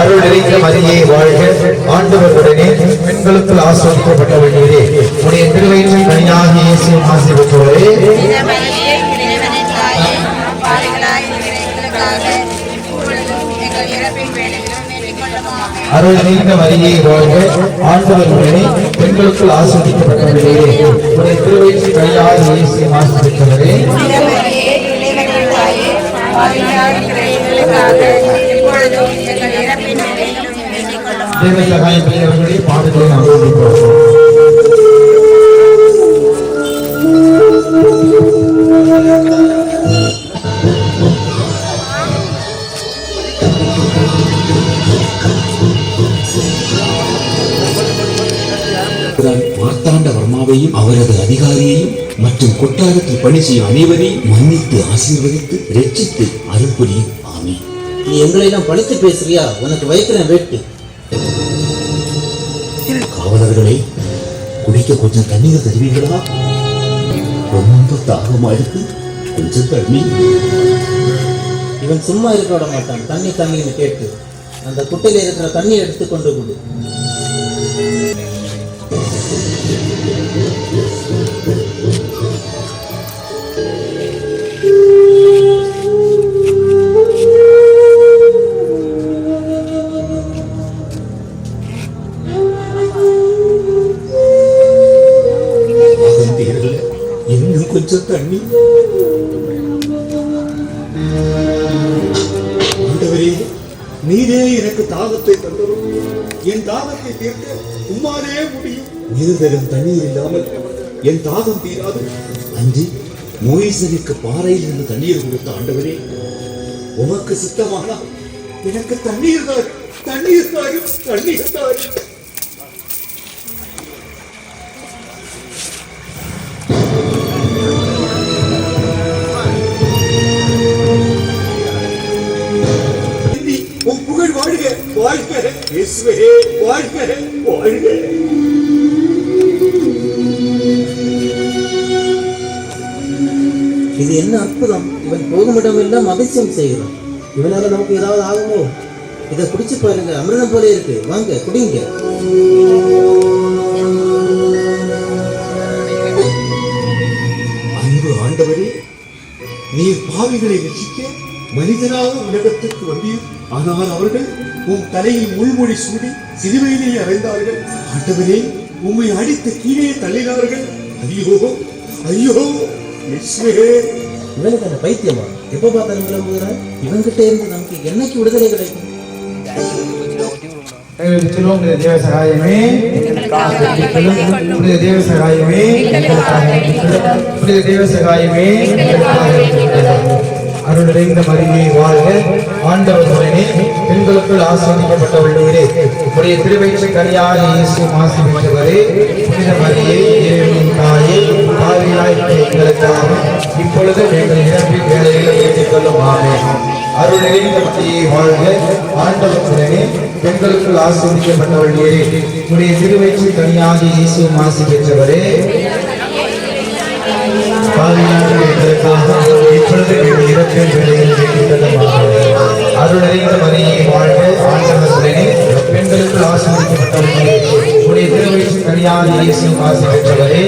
அருள் நிறைந்த மரியே வாழ்க, ஆண்டவர் உடனே பெண்களுக்குள் ஆசீர்வதிக்கப்பட்டவளே, உடைய திருவயிற்றின் கனியாகிய இயேசு ஆசீர்வதிப்பவரே. அருள் நிறைந்த மரியே வாழ்க, ஆண்டவர் உடனே பெண்களுக்குள் ஆசீர்வதிக்கப்பட்டவளே, உடைய திருவயிற்றின் கனியாகிய இயேசு ஆசீர்வதிப்பவரே. தேவ சகாயம் பெரியவர்களுடைய பாடுகளை நாம் சொல்லிப்போம். மார்த்தாண்டவர்மாவையும் அவரது அதிகாரியையும் மற்றும் கொட்டாரத்தில் பணி செய்யும் அனைவரையும் மன்னித்து ஆசீர்வதித்து ரட்சித்து அருள் புரியும். ஆமென். நீ எங்களை எல்லாம் பழித்து பேசுறியா? உனக்கு வைக்கிறேன் வேட்டு. காவலர்களை குடிக்க கொஞ்சம் தண்ணீர் தருவீர்களா? ரொம்ப தாகமா இருக்கு, கொஞ்சம் தண்ணி. இவன் சும்மா இருக்க விட மாட்டான். தண்ணி தண்ணின்னு கேட்டு அந்த குட்டையில இருக்கிற தண்ணி எடுத்து கொண்டு கொடு. இன்னும் கொஞ்சம் தண்ணி. ஆண்டவரே, நீரே எனக்கு தாகத்தை தந்தரும், என் தாகத்தை தீர்க்க உம்மாலே முடியும். நீர் தரும் தண்ணீர் இல்லாமல் என் தாகம் தீராது. அன்று மோயிசனுக்கு பாறையில் இருந்து தண்ணீர் கொடுத்த ஆண்டவரே, உமக்கு சித்தமானா எனக்கு தண்ணீர் தான், தண்ணீர் தாரும், தண்ணீர் தாரும். இது என்ன அற்புதம்! இவன் போகும் இடமெல்லாம் அதிசயம் செய்கிறான். இவனால நமக்கு ஏதாவது ஆகுமோ? இதை குடிச்சு பாருங்க, அமிர்தம் போல இருக்கு. வாங்க குடிங்க. அன்பு ஆண்டவரே, நீர் பாவிகளை ரட்சிக்க மனிதனாக உலகத்திற்கு வந்தீர். ஆனால் அவர்கள் உன் தலையில் முள்மொழி சூடி சிறுவையிலேயே அறைந்தார்கள். ஆண்டவரே, உம்மை அடித்து கீழே தள்ளினார்கள். ஐயோ ஐயோ, இவனுக்கு அந்த பைத்தியமா? எப்ப பார்த்தாலும் விளம்புகிறான். இவன்கிட்ட இருந்து நமக்கு என்னைக்கு விடுதலை கிடைக்கும்? தேவ சகாயமே, தேவ சகாயமே, தேவ சகாயமே. அருள் நிறைந்த மரியே வாழ்க, ஆண்டவர் உடனே பெண்களுக்குள் ஆசீர்வதிக்கப்பட்டவளே, உடைய திருவயிற்றின் கனியாகிய இயேசு ஆசீர்வதிப்பவரே. புனித மரியே, இறைவனின் தாயே, பாவிகளாய் எங்களுக்காக இப்பொழுது எங்கள் இறப்பின் வேளையில் ஏற்றுக் கொள்ளும். ஆமென். அருள் நிறைந்த மரியே வாழ்க, ஆண்டவர் உடனே பெண்களுக்குள் ஆசீர்வதிக்கப்பட்டவளே, உடைய திருவயிற்றின் கனியாகிய இயேசு ஆசீர்வதிப்பவரே. இப்பொழுது எங்கள் இறப்பின் வேளையில் ஏற்றுக் கொள்ளும். ஆமென். அருள் நிறைந்த மரியே வாழ்க, ஆண்டவர் உடனே பெண்களுக்குள் ஆசீர்வதிக்கப்பட்டவளே, உடைய திருவயிற்றின் கனியாகிய இயேசு ஆசீர்வதிப்பவரே.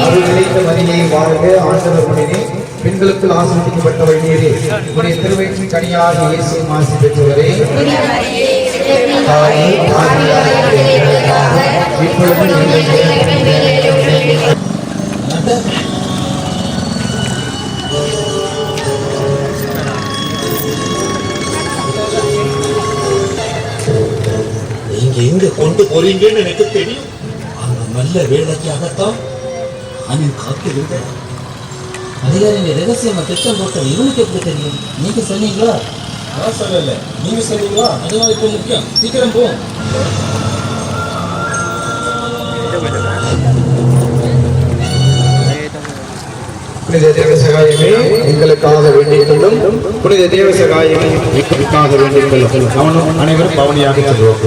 அருள் நிறைந்த மரியே வாழ்க, ஆண்டவர் உடனே பெண்களுக்குள் ஆசீர்வதிக்கப்பட்டவள் நீரே, உடைய திருவயிற்றின் கனியாகிய இயேசு ஆசீர்வதிப்பவரே. இப்பொழுது நீங்க எங்க கொண்டு போறீங்கன்னு எனக்கு தெரியும். அந்த நல்ல வேலைக்காகத்தான் நான் காத்திருந்தேன். அதிகாரிங்க ரகசியமா திட்டம் போட்ட இவனுக்கு எப்படி தெரியும்? நீங்க சொன்னீங்களா? நான் சொல்லல, நீங்க சொன்னீங்களா? அதுவும் இப்போ முக்கியம். சீக்கிரம் போ. புனித தேவ சகாயமே, எங்களுக்காக வேண்டிக் கொள்ளும். புனித தேவ சகாயமே, எங்களுக்காக வேண்டிக் கொள்ளும். அவனும் அனைவரும் பவனியாக செல்வோம்.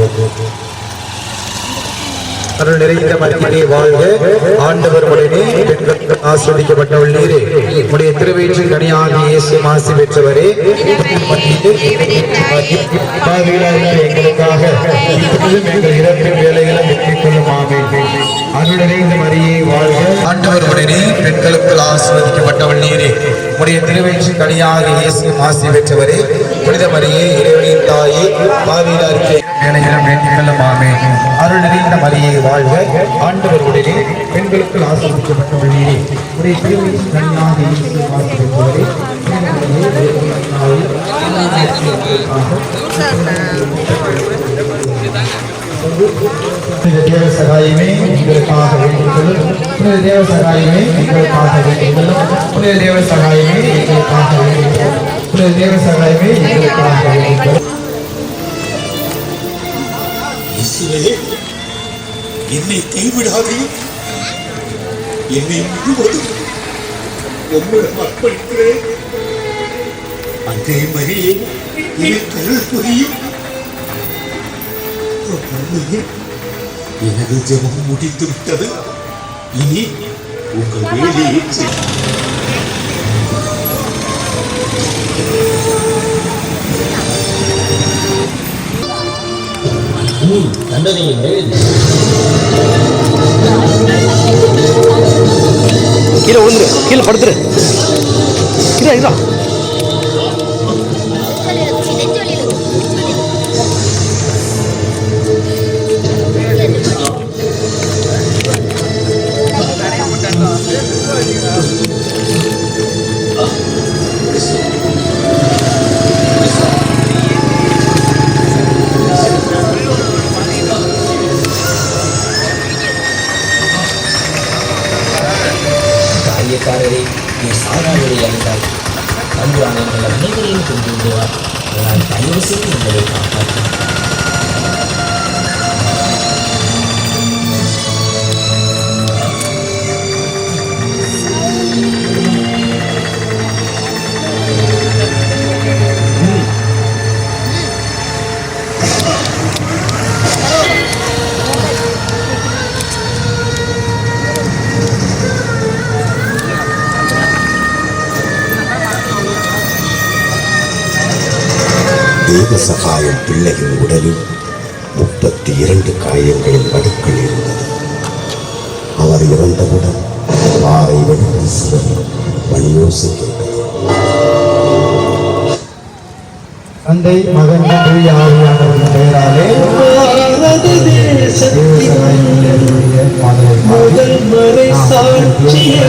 அருள் நிறைந்த மரியே வாழ்க. ஆண்டவர் உடனே பெண்களுக்கு ஆஸ்வதிக்கப்பட்டவள் நீரே. உடைய திருவயிற்றின் கனியாகிய இயேசு ஆசி பெற்றவரே. எங்களுக்காக இப்பொழுதும் எங்கள் இறப்பின் வேலைகளை வெற்றி கொள்ளும். ஆமென். அருள் நிறைந்த மரியே வாழ்க. ஆண்டவர் உடனே பெண்களுக்கு ஆஸ்வதிக்கப்பட்டவள் நீரே. உடைய திருவயிற்றின் கனியாகிய இயேசு ஆசி பெற்றவரே. புனித மரியே இறைவனின் தாயே, பாவியிலாருக்கு வேலைகளும் வேண்டிக் கொள்ளும். ஆமென். அருள் நிறைந்த மரியே வாழ்க. ஆண்டவர் உடனே பெண்களுக்கு ஆசீர்வதிக்கப்பட்டவள் நீரே. உடைய திருவயிற்றின் கனியாகிய இயேசு ஆசி பெற்றவரே. தேவ சகாயமே எங்களுக்காக வேண்டிக் கொள்ளும். தேவ சகாயமே எங்களுக்காக வேண்டிக் கொள்ளும். தேவ சகாயமே எங்களுக்காக வேண்டிக் கொள்ளும். தேவ சகாயமே எங்களுக்காக வேண்டிக் கொள்ளும். இயேசுவே, என்னை கைவிடாதே. என்னை முழுவதும் உம்மிடம் அர்ப்பணிக்கிறேன். அன்னை மரியே, எனக்கு அருள் புரியும். அன்னையே, எனது ஜெபம் முடித்து விட்டது. இனி உங்கள் வேலையை செய். கீழே விழுந்துரு, கீழே படுத்துரு. கீழே இதா காரியக்காரரே, நீ சாராவதை அறிந்தால் தம்புரான் எங்கள் அனைவரையும் கொண்டு விடுவார். அதனால் தயவு செய்து எங்களை காப்பாற்றும். தேவ சகாயம் பிள்ளையின் உடலில் 32 காயங்களின் வடுக்கள் இருந்தது. அவர் இறந்தவுடன் பாறை வெடித்து சிதறி மணியோசை கேட்டது. தந்தை, மகன், தூய ஆவியானவரின் பெயராலே முதல் மறை சாட்சியே,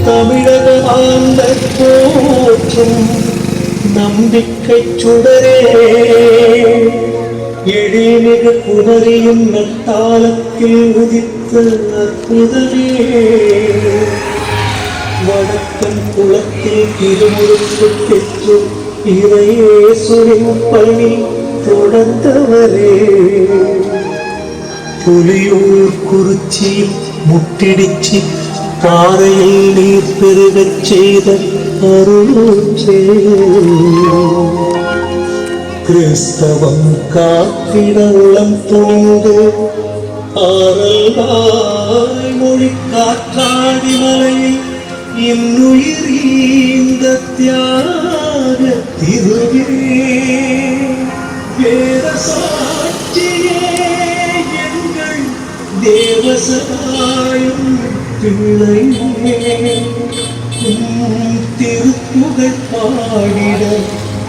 தமிழக ஆண்டை போற்றும் நம்பிக்கை சுடரே, எழில்மிகு புனரியும் நட்டாளத்தில் உதித்த அற்புதமே, வடக்கன் குளத்தில் திருமுழுக்கு பெற்று இறையேசுவின் பணி தொடர்ந்தவரே, புலியூர் குறிச்சியில் முட்டிடிச்சு பாறையில் நீர் பெருகச் செய்த அருளே, கிறிஸ்தவம் காத்திட உளம் தோன்று ஆரல்வாய் மொழி காற்றாடி மலையில் இன்னுயிர் ஈந்த தியாக திருவே, வேத சாட்சியே எங்கள் தேவசகாயம் பிள்ளையே, திருப்புகழ் பாடிட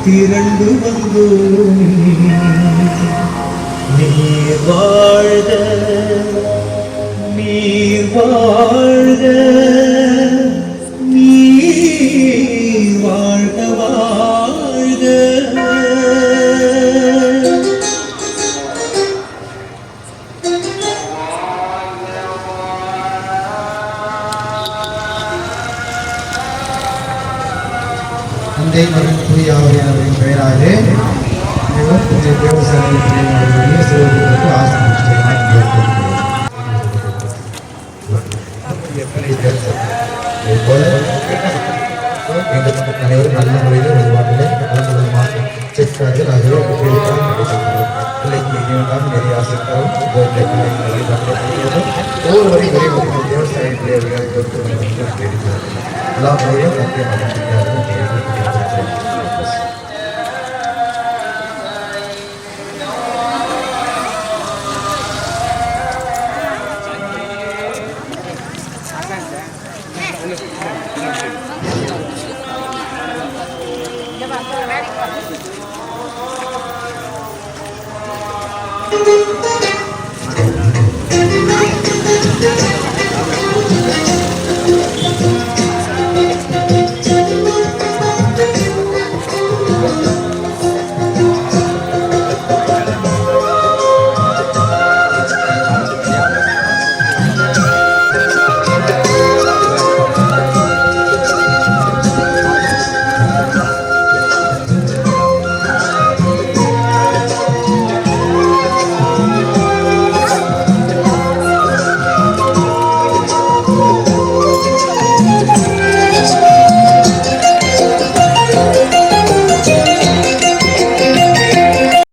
திரண்டு வந்தோம். நீர் வாழ்க, நீர் வாழ்க, நீர் வாழ்க வாழ்க. தந்தை, மகன், தூய ஆவியானவரின் பெயராலே தேவசேனையின் சிவர்களுக்கு ஆசீர்வதிக்கிறேன். அனைவரும் நல்ல முறையில் வழிபாட்டிலே செற்றார்கள். ஆகவே பிள்ளைக்கு நிறைய ஆசைக்காகவும் ஒவ்வொருவரையும் விரைவில் விவசாயத்திலே எல்லா முறையும் Thank you.